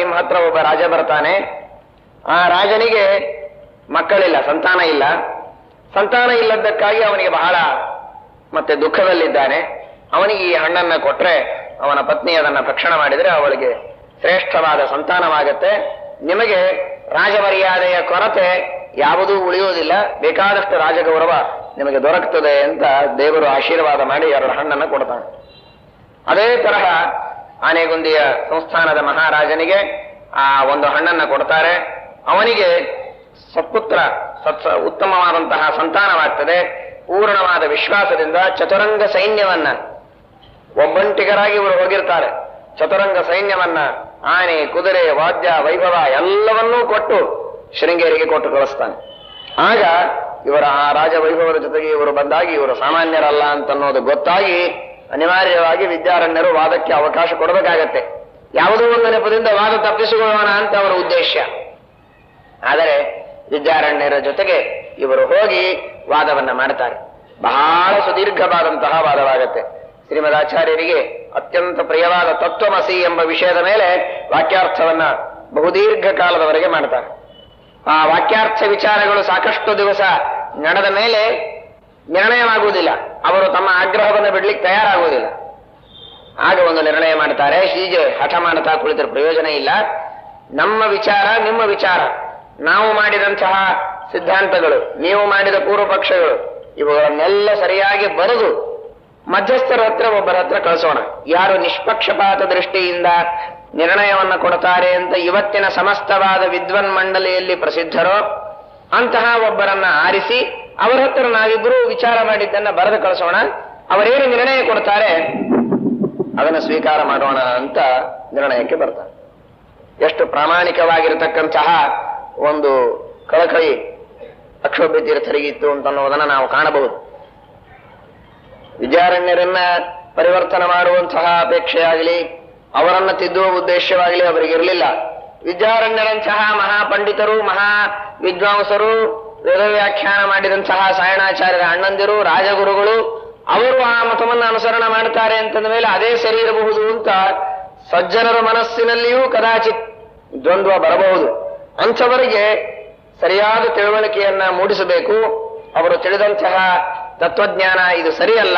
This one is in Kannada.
ನಿಮ್ಮ ಹತ್ರ ಒಬ್ಬ ರಾಜ ಬರ್ತಾನೆ. ಆ ರಾಜನಿಗೆ ಮಕ್ಕಳಿಲ್ಲ, ಸಂತಾನ ಇಲ್ಲ. ಸಂತಾನ ಇಲ್ಲದಕ್ಕಾಗಿ ಅವನಿಗೆ ಬಹಳ ಮತ್ತೆ ದುಃಖದಲ್ಲಿದ್ದಾನೆ. ಅವನಿಗೆ ಈ ಹಣ್ಣನ್ನ ಕೊಟ್ರೆ ಅವನ ಪತ್ನಿ ಅದನ್ನ ಭಕ್ಷಣ ಮಾಡಿದರೆ ಅವಳಿಗೆ ಶ್ರೇಷ್ಠವಾದ ಸಂತಾನವಾಗತ್ತೆ. ನಿಮಗೆ ರಾಜಮರ್ಯಾದೆಯ ಕೊರತೆ ಯಾವುದೂ ಉಳಿಯುವುದಿಲ್ಲ, ಬೇಕಾದಷ್ಟು ರಾಜಗೌರವ ನಿಮಗೆ ದೊರಕುತ್ತದೆ ಅಂತ ದೇವರು ಆಶೀರ್ವಾದ ಮಾಡಿ 2 ಹಣ್ಣನ್ನು ಕೊಡ್ತಾನೆ. ಅದೇ ತರಹ ಆನೆಗುಂದಿಯ ಸಂಸ್ಥಾನದ ಮಹಾರಾಜನಿಗೆ ಆ 1 ಹಣ್ಣನ್ನ ಕೊಡ್ತಾರೆ. ಅವನಿಗೆ ಸತ್ಪುತ್ರ ಉತ್ತಮವಾದಂತಹ ಸಂತಾನವಾಗ್ತದೆ. ಪೂರ್ಣವಾದ ವಿಶ್ವಾಸದಿಂದ ಚತುರಂಗ ಸೈನ್ಯವನ್ನ, ಒಬ್ಬಂಟಿಗರಾಗಿ ಇವರು ಹೋಗಿರ್ತಾರೆ, ಚತುರಂಗ ಸೈನ್ಯವನ್ನ ಆನೆ, ಕುದುರೆ, ವಾದ್ಯ, ವೈಭವ ಎಲ್ಲವನ್ನೂ ಕೊಟ್ಟು ಶೃಂಗೇರಿಗೆ ಕೊಟ್ಟು ಕಳಿಸ್ತಾನೆ. ಆಗ ಇವರ ಆ ರಾಜವೈಭವದ ಜೊತೆಗೆ ಇವರು ಬಂದಾಗಿ ಇವರು ಸಾಮಾನ್ಯರಲ್ಲ ಅಂತನ್ನೋದು ಗೊತ್ತಾಗಿ ಅನಿವಾರ್ಯವಾಗಿ ವಿದ್ಯಾರಣ್ಯರು ವಾದಕ್ಕೆ ಅವಕಾಶ ಕೊಡಬೇಕಾಗತ್ತೆ. ಯಾವುದೋ ಒಂದು ನೆಪದಿಂದ ವಾದ ತಪ್ಪಿಸಿಕೊಳ್ಳೋಣ ಅಂತ ಅವರ ಉದ್ದೇಶ. ಆದರೆ ವಿದ್ಯಾರಣ್ಯರ ಜೊತೆಗೆ ಇವರು ಹೋಗಿ ವಾದವನ್ನ ಮಾಡ್ತಾರೆ. ಬಹಳ ಸುದೀರ್ಘವಾದಂತಹ ವಾದವಾಗತ್ತೆ. ಶ್ರೀಮದಾಚಾರ್ಯರಿಗೆ ಅತ್ಯಂತ ಪ್ರಿಯವಾದ ತತ್ವಮಸಿ ಎಂಬ ವಿಷಯದ ಮೇಲೆ ವಾಕ್ಯಾರ್ಥವನ್ನ ಬಹುದೀರ್ಘ ಕಾಲದವರೆಗೆ ಮಾಡ್ತಾರೆ. ಆ ವಾಕ್ಯಾರ್ಥ ವಿಚಾರಗಳು ಸಾಕಷ್ಟು ದಿವಸ ನಡೆದ ಮೇಲೆ ನಿರ್ಣಯವಾಗುವುದಿಲ್ಲ. ಅವರು ತಮ್ಮ ಆಗ್ರಹವನ್ನು ಬಿಡ್ಲಿಕ್ಕೆ ತಯಾರಾಗುವುದಿಲ್ಲ. ಆಗ ಒಂದು ನಿರ್ಣಯ ಮಾಡ್ತಾರೆ, ಹೀಗೆ ಹಠ ಮಾಡ್ತಾ ಕುಳಿತರ ಪ್ರಯೋಜನ ಇಲ್ಲ. ನಮ್ಮ ವಿಚಾರ, ನಿಮ್ಮ ವಿಚಾರ, ನಾವು ಮಾಡಿದಂತಹ ಸಿದ್ಧಾಂತಗಳು, ನೀವು ಮಾಡಿದ ಪೂರ್ವ ಪಕ್ಷಗಳು, ಇವುಗಳನ್ನೆಲ್ಲ ಸರಿಯಾಗಿ ಬರೆದು ಮಧ್ಯಸ್ಥರ ಹತ್ರ ಒಬ್ಬರ ಹತ್ರ ಕಳಿಸೋಣ. ಯಾರು ನಿಷ್ಪಕ್ಷಪಾತ ದೃಷ್ಟಿಯಿಂದ ನಿರ್ಣಯವನ್ನು ಕೊಡ್ತಾರೆ ಅಂತ ಇವತ್ತಿನ ಸಮಸ್ತವಾದ ವಿದ್ವನ್ ಮಂಡಳಿಯಲ್ಲಿ ಪ್ರಸಿದ್ಧರೋ ಅಂತಹ ಒಬ್ಬರನ್ನ ಆರಿಸಿ ಅವರ ಹತ್ರ ನಾವಿಬ್ಬರು ವಿಚಾರ ಮಾಡಿದ್ದನ್ನ ಬರೆದು ಕಳಿಸೋಣ. ಅವರೇನು ನಿರ್ಣಯ ಕೊಡ್ತಾರೆ ಅದನ್ನು ಸ್ವೀಕಾರ ಮಾಡೋಣ ಅಂತ ನಿರ್ಣಯಕ್ಕೆ ಬರ್ತಾರೆ. ಎಷ್ಟು ಪ್ರಾಮಾಣಿಕವಾಗಿರತಕ್ಕಂತಹ ಒಂದು ಕಳಕಳಿ ಅಕ್ಷೋಭ್ಯ ತೀರ್ಥರಿಗಿತ್ತು ಅಂತನ್ನುವುದನ್ನು ನಾವು ಕಾಣಬಹುದು. ವಿದ್ಯಾರಣ್ಯರನ್ನ ಪರಿವರ್ತನೆ ಮಾಡುವಂತಹ ಅಪೇಕ್ಷೆಯಾಗಲಿ, ಅವರನ್ನ ತಿದ್ದುವ ಉದ್ದೇಶವಾಗಲಿ ಅವರಿಗಿರಲಿಲ್ಲ. ವಿದ್ಯಾರಣ್ಯರಂತಹ ಮಹಾಪಂಡಿತರು, ಮಹಾ ವಿದ್ವಾಂಸರು, ವೇದವ್ಯಾಖ್ಯಾನ ಮಾಡಿದಂತಹ ಸಾಯಣಾಚಾರ್ಯರ ಅಣ್ಣಂದಿರು, ರಾಜಗುರುಗಳು, ಅವರು ಆ ಮತವನ್ನು ಅನುಸರಣೆ ಮಾಡ್ತಾರೆ ಅಂತಂದ ಮೇಲೆ ಅದೇ ಸರಿ ಇರಬಹುದು ಅಂತ ಸಜ್ಜನರ ಮನಸ್ಸಿನಲ್ಲಿಯೂ ಕದಾಚಿತ್ ದ್ವಂದ್ವ ಬರಬಹುದು. ಅಂಥವರಿಗೆ ಸರಿಯಾದ ತಿಳುವಳಿಕೆಯನ್ನ ಮೂಡಿಸಬೇಕು. ಅವರು ತಿಳಿದಂತಹ ತತ್ವಜ್ಞಾನ ಇದು ಸರಿಯಲ್ಲ.